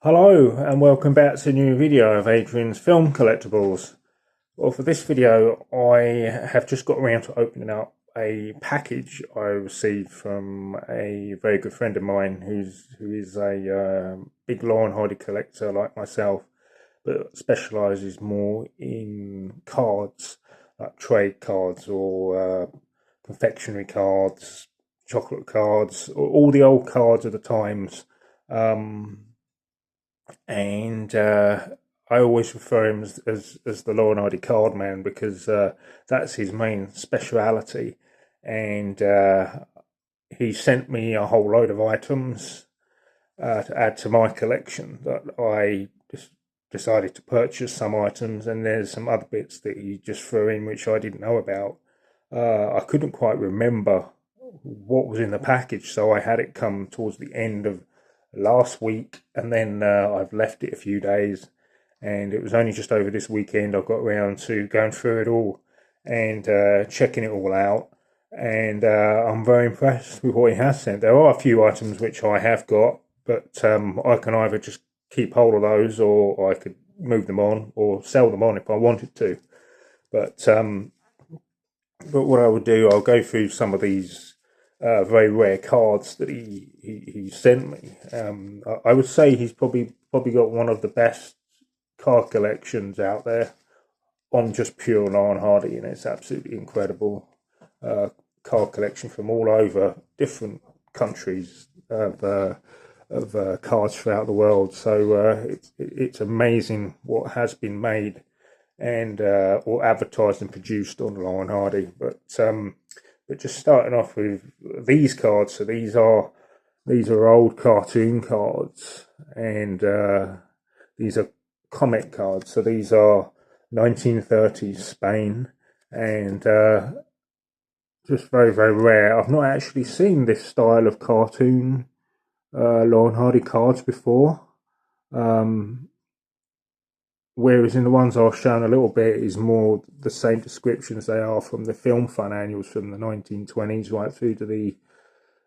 Hello and welcome back to a new video of Adrian's Film Collectibles. Well, for this video I have just got around to opening up a package I received from a very good friend of mine who is a big Laurel and Hardy collector like myself, but specialises more in cards, like trade cards or confectionery cards, chocolate cards, all the old cards of the times. And I always refer him as the Laurel and Hardy card man because that's his main speciality. And he sent me a whole load of items to add to my collection that I just decided to purchase some items, and there's some other bits that he just threw in which I didn't know about. I couldn't quite remember what was in the package, so I had it come towards the end of last week, and then I've left it a few days, and it was only just over this weekend I got around to going through it all and checking it all out, and I'm very impressed with what he has sent. There are a few items which I have got, but I can either just keep hold of those, or I could move them on or sell them on if I wanted to. But what I would do, I'll go through some of these very rare cards that he sent me. I would say he's probably got one of the best card collections out there on just pure Laurel and Hardy, and it's absolutely incredible. Card collection from all over different countries of cards throughout the world. So it's amazing what has been made and or advertised and produced on Laurel and Hardy. But just starting off with these cards, so these are old cartoon cards, and these are comic cards. So these are 1930s Spain, and just very, very rare. I've not actually seen this style of cartoon Laurel and Hardy cards before. Whereas in the ones I've shown a little bit is more the same description as they are from the film fun annuals from the 1920s right through to the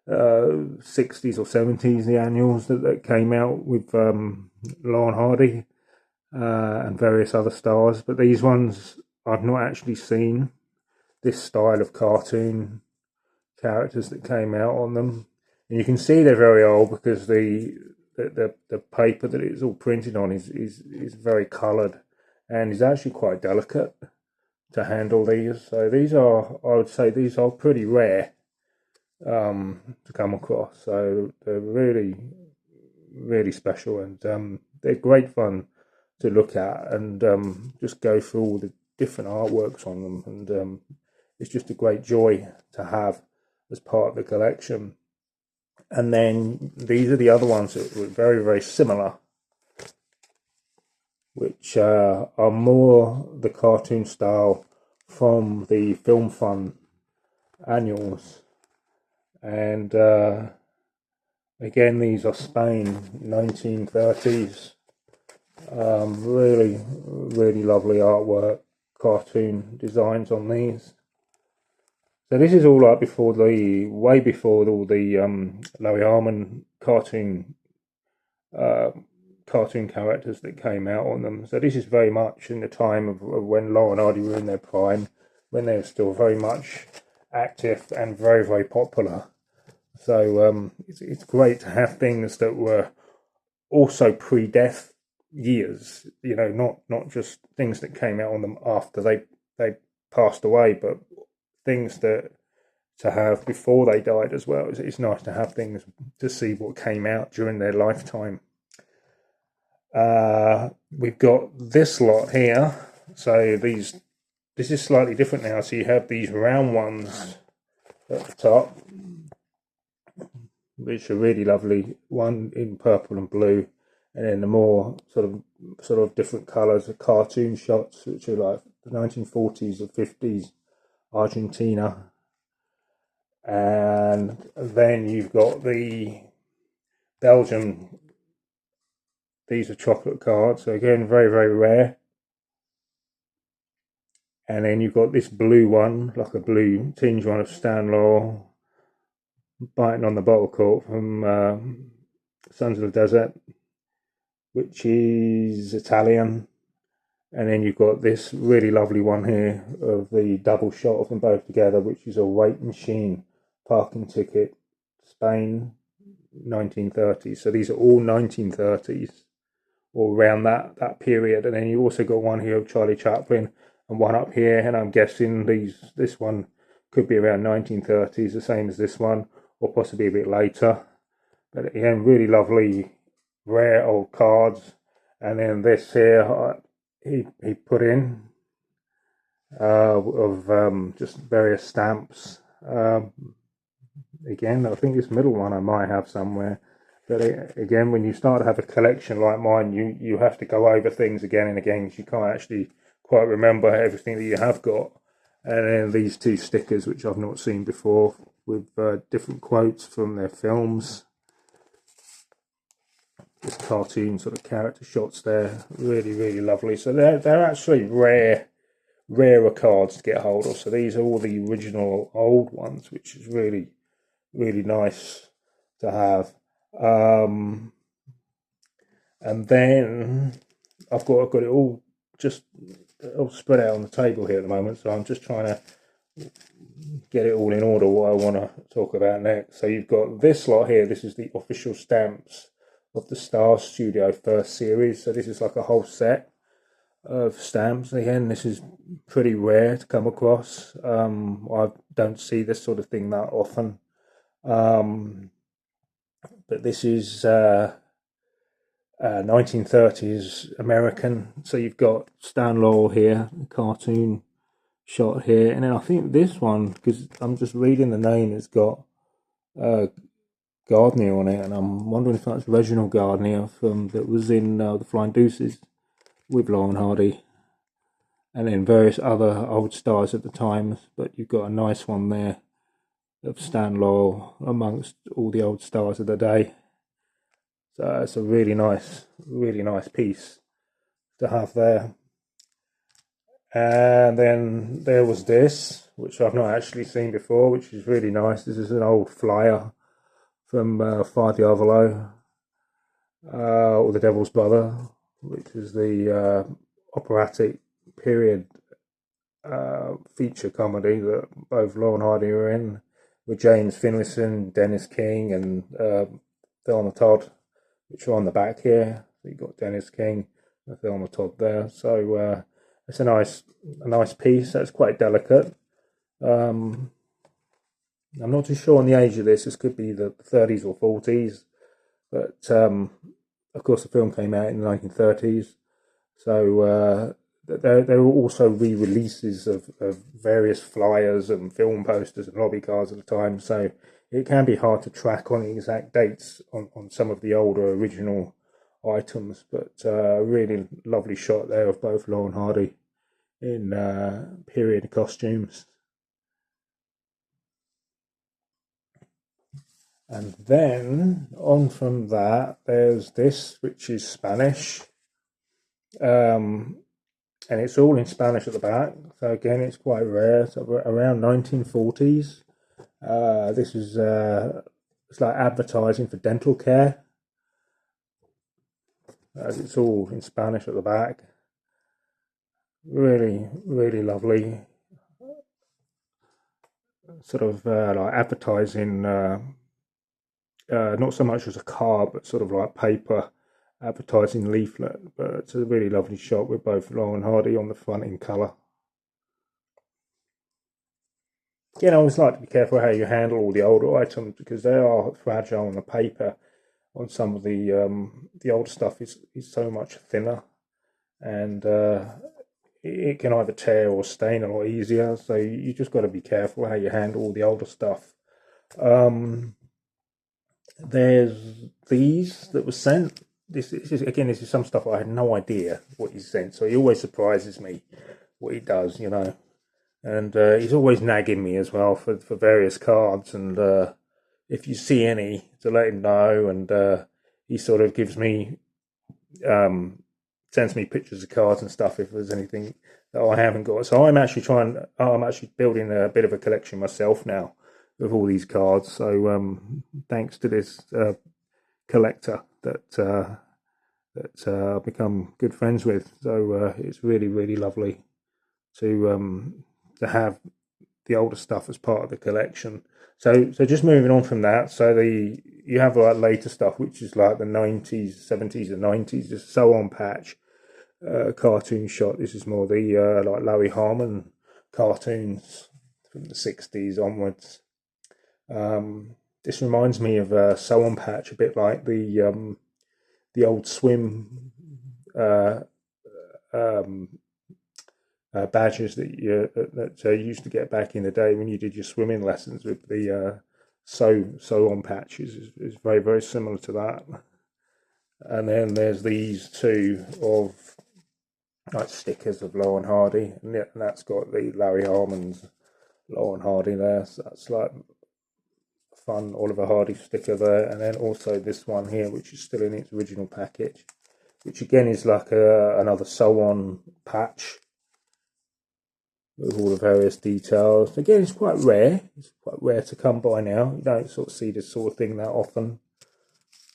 60s or 70s, the annuals that came out with Laurel and Hardy and various other stars. But these ones I've not actually seen this style of cartoon characters that came out on them. And you can see they're very old because the paper that it's all printed on is very coloured and is actually quite delicate to handle these. So these are, I would say, these are pretty rare to come across. So they're really, really special, and they're great fun to look at and just go through all the different artworks on them. And it's just a great joy to have as part of the collection. And then these are the other ones that were very, very similar, which are more the cartoon style from the Film Fun annuals. And again, these are Spain, 1930s. Really, really lovely artwork, cartoon designs on these. So this is all like way before all the Larry Harmon cartoon characters that came out on them. So this is very much in the time of when Laurel and Hardy were in their prime, when they were still very much active and very, very popular. So it's great to have things that were also pre-death years, you know, not just things that came out on them after they passed away, but things that to have before they died as well. It's nice to have things to see what came out during their lifetime. We've got this lot here. So this is slightly different now. So you have these round ones at the top, which are really lovely. One in purple and blue, and then the more sort of different colours of cartoon shots, which are like the 1940s or 50s Argentina. And then you've got the Belgium. These are chocolate cards, so again, very, very rare. And then you've got this blue one, like a blue tinge one of Stan Laurel, biting on the bottle cork from Sons of the Desert. which is Italian. And then you've got this really lovely one here of the double shot of them both together, which is a weight machine parking ticket, Spain, 1930s. So these are all 1930s or around that period. And then you also got one here of Charlie Chaplin and one up here. And I'm guessing this one could be around 1930s, the same as this one, or possibly a bit later. But again, really lovely, rare old cards. And then this here, he put in of just various stamps. Again, I think this middle one I might have somewhere. But again, when you start to have a collection like mine, you have to go over things again and again, because you can't actually quite remember everything that you have got. And then these two stickers, which I've not seen before, with different quotes from their films. This cartoon sort of character shots there, really, really lovely. So they're actually rarer cards to get hold of. So these are all the original old ones, which is really, really nice to have. And then I've got it all just all spread out on the table here at the moment. So I'm just trying to get it all in order what I want to talk about next. So you've got this lot here. This is the official stamps of the Star Studio first series. So this is like a whole set of stamps. Again, this is pretty rare to come across. I don't see this sort of thing that often. But this is 1930s American. So you've got Stan Laurel here, cartoon shot here, and then I think this one, because I'm just reading the name, it's got Gardner on it, and I'm wondering if that's Reginald Gardner from that was in the Flying Deuces with Laurel and Hardy, and then various other old stars at the time. But you've got a nice one there of Stan Laurel amongst all the old stars of the day. So it's a really nice piece to have there. And then there was this, which I've not actually seen before, which is really nice. This is an old flyer from Far Diavolo, or The Devil's Brother, which is the operatic period feature comedy that both Laurel and Hardy were in, with James Finlayson, Dennis King, and Thelma Todd, which are on the back here. So you've got Dennis King and Thelma Todd there. So it's a nice piece. That's quite delicate. I'm not too sure on the age of this. This could be the 30s or 40s, but of course the film came out in the 1930s. So there were also re-releases of various flyers and film posters and lobby cards at the time. So it can be hard to track on the exact dates on some of the older original items. But a really lovely shot there of both Laurel and Hardy in period costumes. And then on from that, there's this, which is Spanish. And it's all in Spanish at the back. So again, it's quite rare. So around 1940s. This is it's like advertising for dental care. As it's all in Spanish at the back. Really, really lovely. Sort of like advertising. Not so much as a card, but sort of like paper advertising leaflet. But it's a really lovely shot with both Laurel and Hardy on the front in colour. Again, I always like to be careful how you handle all the older items, because they are fragile on the paper. On some of the older stuff is so much thinner, and it can either tear or stain a lot easier. So you just got to be careful how you handle all the older stuff. There's these that were sent. This is some stuff I had no idea what he sent. So he always surprises me what he does, and he's always nagging me as well for various cards. And if you see any, to let him know. And he sort of gives me, sends me pictures of cards and stuff if there's anything that I haven't got. So I'm actually building a bit of a collection myself now of all these cards. So thanks to this collector that that I've become good friends with. So it's really, really lovely to have the older stuff as part of the collection. So just moving on from that, so you have like later stuff, which is like the 90s, 70s, and 90s. Just So On patch cartoon shot. This is more the like Larry Harmon cartoons from the 60s onwards. This reminds me of So On patch, a bit like the old swim uh, um, badges that you used to get back in the day when you did your swimming lessons with the so on patches is very, very similar to that. And then there's these two of like stickers of Laurel and Hardy, and that's got the Larry Harmon's Laurel and Hardy there. So that's like a fun Oliver Hardy sticker there, and then also this one here, which is still in its original package, which again is like another So On patch with all the various details. Again, it's quite rare. It's quite rare to come by now. You don't sort of see this sort of thing that often.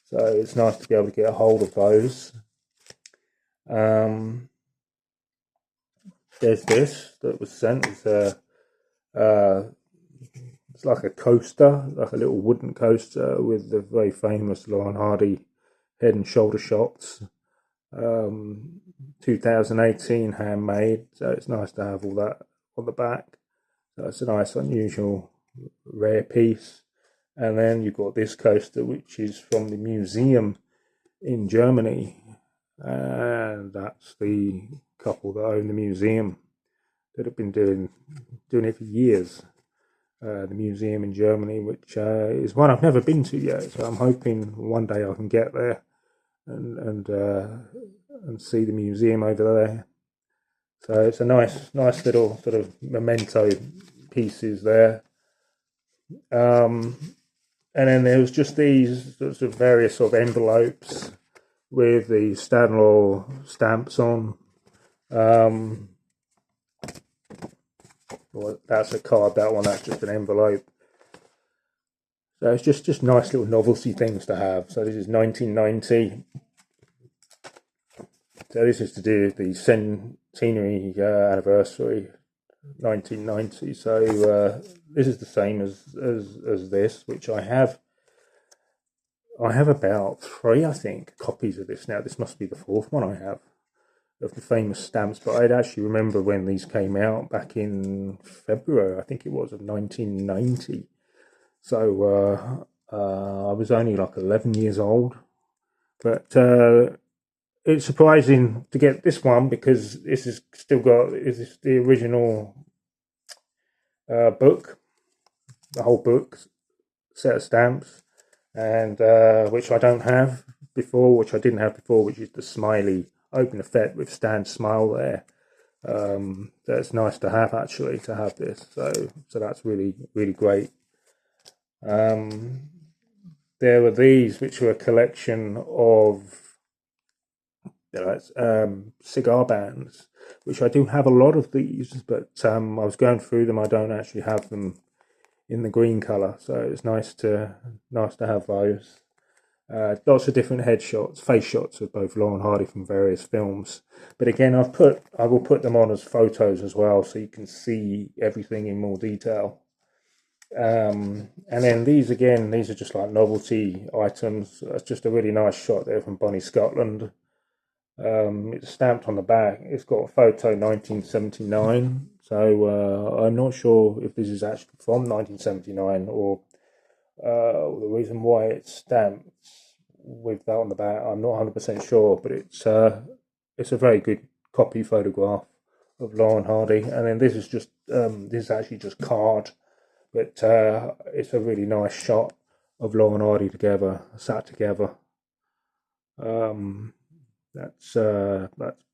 So it's nice to be able to get a hold of those. There's this that was sent. It's like a coaster, like a little wooden coaster with the very famous Laurel and Hardy head and shoulder shots. 2018 handmade, so it's nice to have all that on the back. So it's a nice, unusual, rare piece. And then you've got this coaster, which is from the museum in Germany, and that's the couple that own the museum that have been doing it for years. The museum in Germany, which is one I've never been to yet, so I'm hoping one day I can get there and see the museum over there. So it's a nice little sort of memento pieces there. And then there was just these sorts of various sort of envelopes with the Stanlaw stamps on. Well, that's a card, that one, that's just an envelope. So it's just nice little novelty things to have. So this is 1990. So this is to do with the centenary anniversary, 1990. So this is the same as this, which I have. I have about 3, I think, copies of this now. This must be the 4th one I have of the famous stamps. But I'd actually remember when these came out back in February, I think it was, of 1990. So I was only like 11 years old. But it's surprising to get this one because this has still got the original book, the whole book, set of stamps, and which I don't have before, which I didn't have before, which is the smiley open effect with Stan's smile there. That's nice to have, actually, to have this. So that's really, really great. There were these, which were a collection of cigar bands, which I do have a lot of these, but I was going through them. I don't actually have them in the green color, so it's nice to have those. Lots of different headshots, face shots of both Laurel and Hardy from various films. But again, I will put them on as photos as well, so you can see everything in more detail. And then these are just like novelty items. That's just a really nice shot there from Bonnie Scotland. It's stamped on the back. It's got a photo 1979. So I'm not sure if this is actually from 1979 or the reason why it's stamped with that on the back. I'm not 100% sure, but it's a very good copy photograph of Laurel and Hardy. And then this is actually just card, but it's a really nice shot of Laurel and Hardy sat together. That's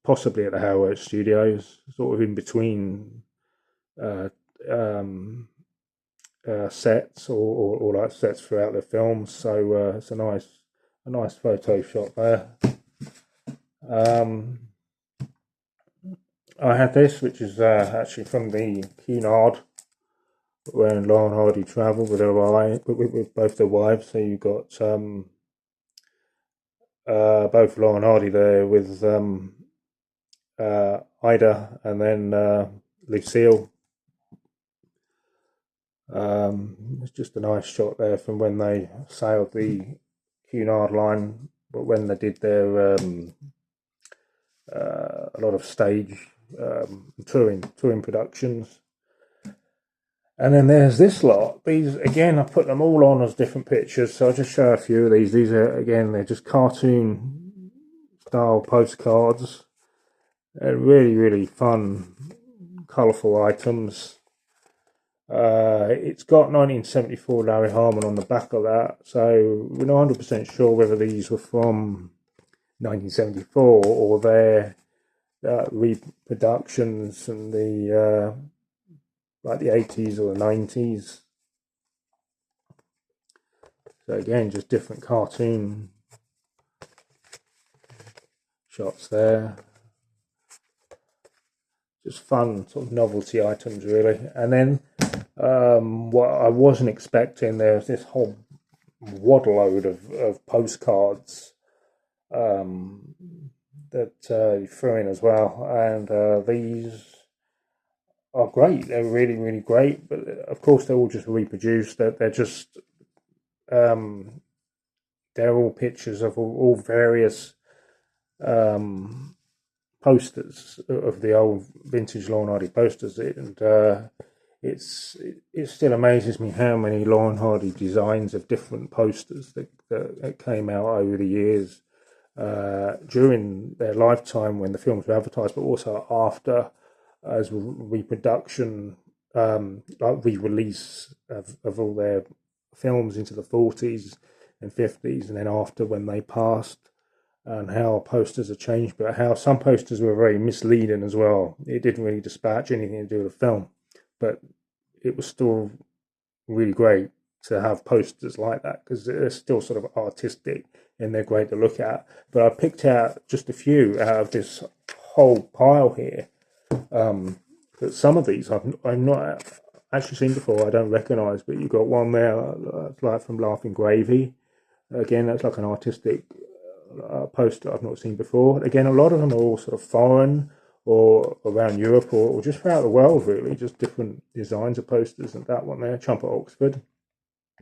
possibly at the Howard Studios, sort of in between sets or like sets throughout the films. So it's a nice photo shot there. I had this, which is actually from the Cunard when Laurel and Hardy travelled with both their wives. So you've got both Laurel and Hardy there with Ida and then Lucille. It's just a nice shot there from when they sailed the Cunard line, but when they did their a lot of stage touring productions. And then there's this lot. These, again, I put them all on as different pictures, so I'll just show a few of these. These are, again, they're just cartoon style postcards. They're really, really fun, colourful items. It's got 1974 Larry Harmon on the back of that, so we're not 100% sure whether these were from 1974 or their reproductions from the like the 80s or the 90s. So again, just different cartoon shots there. Just fun sort of novelty items, really. And then what I wasn't expecting, there's this whole waddload of postcards that you threw in as well. And these are great. They're really, really great. But of course, they're all just reproduced. They're just they're all pictures of all various posters of the old vintage Laurel and Hardy posters, and it still amazes me how many Laurel and Hardy designs of different posters that came out over the years during their lifetime when the films were advertised, but also after as reproduction, like re-release of all their films into the 40s and 50s, and then after when they passed. And how posters have changed, but how some posters were very misleading as well. It didn't really dispatch anything to do with the film, but it was still really great to have posters like that because they're still sort of artistic and they're great to look at. But I picked out just a few out of this whole pile here. But some of these I've not actually seen before. I don't recognise, but you've got one there like from Laughing Gravy. Again, that's like an artistic poster I've not seen before. Again, a lot of them are all sort of foreign or around Europe or just throughout the world, really, just different designs of posters. And that one there, Trumpet Oxford,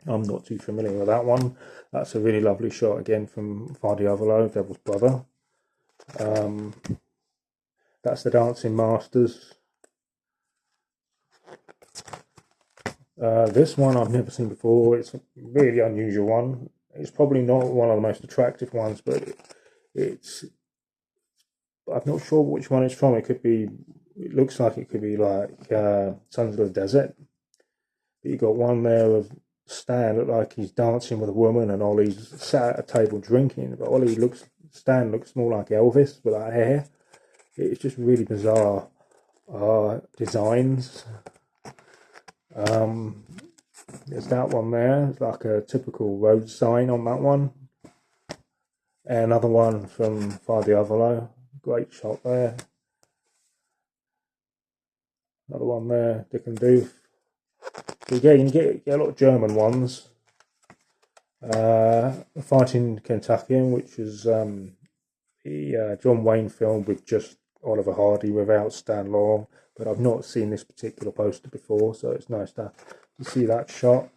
I'm not too familiar with that one. That's a really lovely shot again from Vardy Overload, Devil's Brother. That's the Dancing Masters. This one I've never seen before. It's a really unusual one. It's probably not one of the most attractive ones, but it's. I'm not sure which one it's from. It could be. It looks like it could be like Sons of the Desert. But you got one there of Stan, look like he's dancing with a woman, and Ollie's sat at a table drinking. But Stan looks more like Elvis with that hair. It's just really bizarre designs. There's that one there. It's like a typical road sign on that one. And another one from Vardy Overload. Great shot there. Another one there, Dick and Doof. So again, you get a lot of German ones. Fighting Kentuckian, which is the John Wayne film with just Oliver Hardy without Stan Laurel. But I've not seen this particular poster before, so it's nice to see that shot.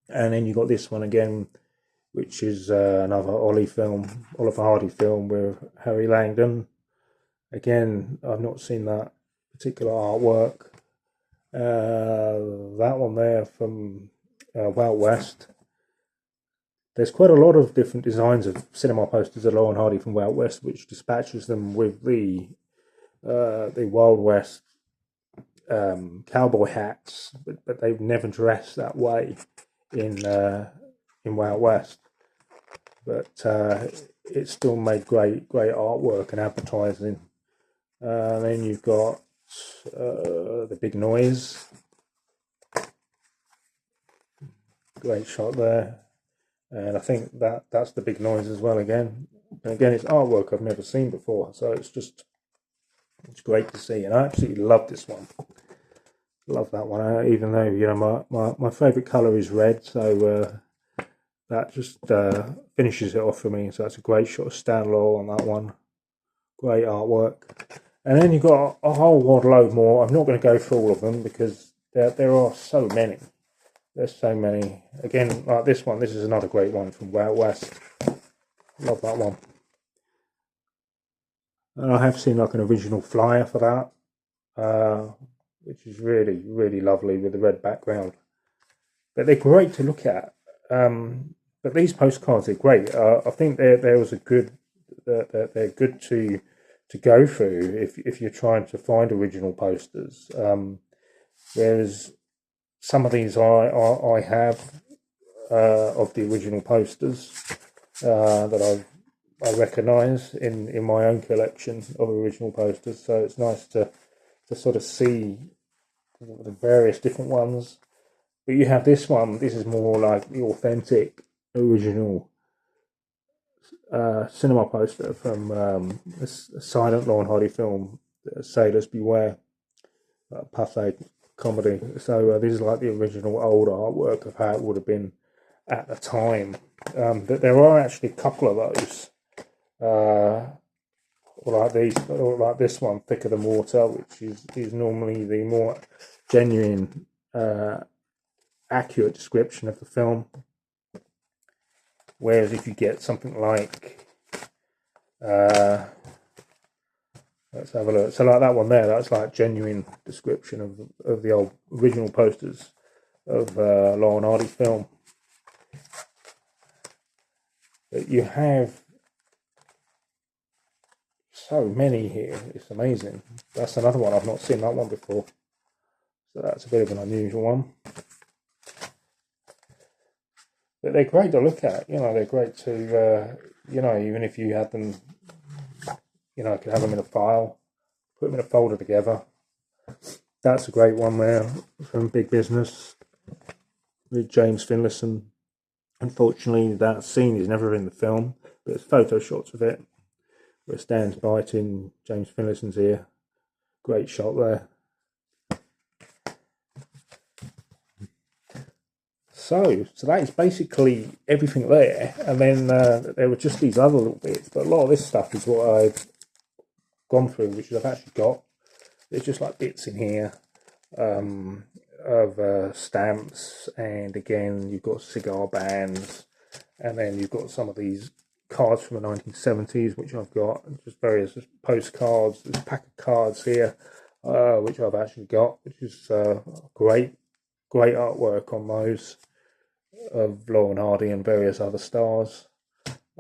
And then you got this one again, which is another Oliver Hardy film with Harry Langdon. Again, I've not seen that particular artwork. That one there from Wild West. There's quite a lot of different designs of cinema posters of Laurel and Hardy from Wild West, which dispatches them with the Wild West cowboy hats, but they've never dressed that way in Wild West. But it still made great artwork and advertising. Then you've got The Big Noise. Great shot there. And I think that's The Big Noise as well again. And again, it's artwork I've never seen before, so it's great to see. And I absolutely love this one. Love that one, even though, you know, my favourite colour is red, so that just finishes it off for me. So that's a great shot of Stan Laurel on that one. Great artwork. And then you've got a whole load more. I'm not going to go through all of them because there are so many. There's so many. Again, like this one. This is another great one from Way Out West. Love that one. And I have seen like an original flyer for that, which is really, really lovely with the red background. But they're great to look at. But these postcards are great. I think there was a good. They're good to go through if you're trying to find original posters. Whereas some of these I have of the original posters that I recognise in my own collection of original posters. So it's nice to sort of see the various different ones. But you have this one. This is more like the authentic original cinema poster from a silent Laurel and Hardy film, Sailors Beware, passe comedy. So this is like the original old artwork of how it would have been at the time. But there are actually a couple of those, like these, or like this one, Thicker Than Water, which is normally the more genuine, accurate description of the film. Whereas if you get something like, let's have a look. So like that one there, that's like genuine description of the old original posters of Laurel and Hardy film. But you have so many here. It's amazing. That's another one. I've not seen that one before. So that's a bit of an unusual one. But they're great to look at, they're great to, even if you had them, could have them in a file, put them in a folder together. That's a great one there from Big Business with James Finlayson. Unfortunately, that scene is never in the film, but it's photo shots of it, where Stan's biting James Finlayson's ear. Great shot there. So that is basically everything there, and then there were just these other little bits, but a lot of this stuff is what I've gone through, which I've actually got. There's just like bits in here of stamps, and again you've got cigar bands, and then you've got some of these cards from the 1970s, which I've got, just various postcards. There's a pack of cards here, which I've actually got, which is great artwork on those, of Laurel and Hardy and various other stars.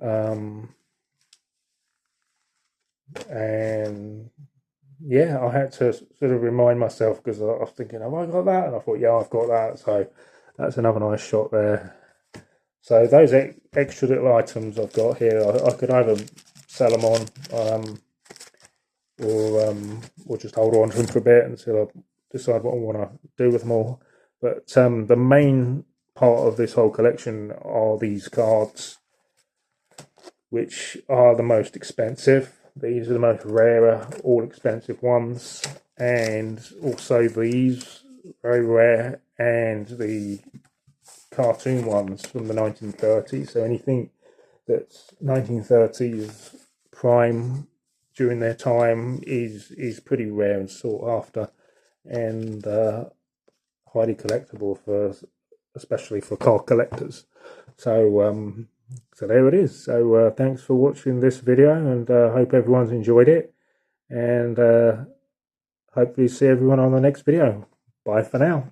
And yeah, I had to sort of remind myself, because I was thinking, have I got that? And I thought, yeah, I've got that. So that's another nice shot there. So those extra little items I've got here, I could either sell them on, or just hold on to them for a bit until I decide what I want to do with them all. But the main part of this whole collection are these cards, which are the most expensive. These are the most rarer, all expensive ones, and also these, very rare, and the cartoon ones from the 1930s. So anything that's 1930s prime during their time is pretty rare and sought after, and highly collectible, especially for card collectors. So so there it is. So thanks for watching this video, and hope everyone's enjoyed it, and hopefully see everyone on the next video. Bye for now.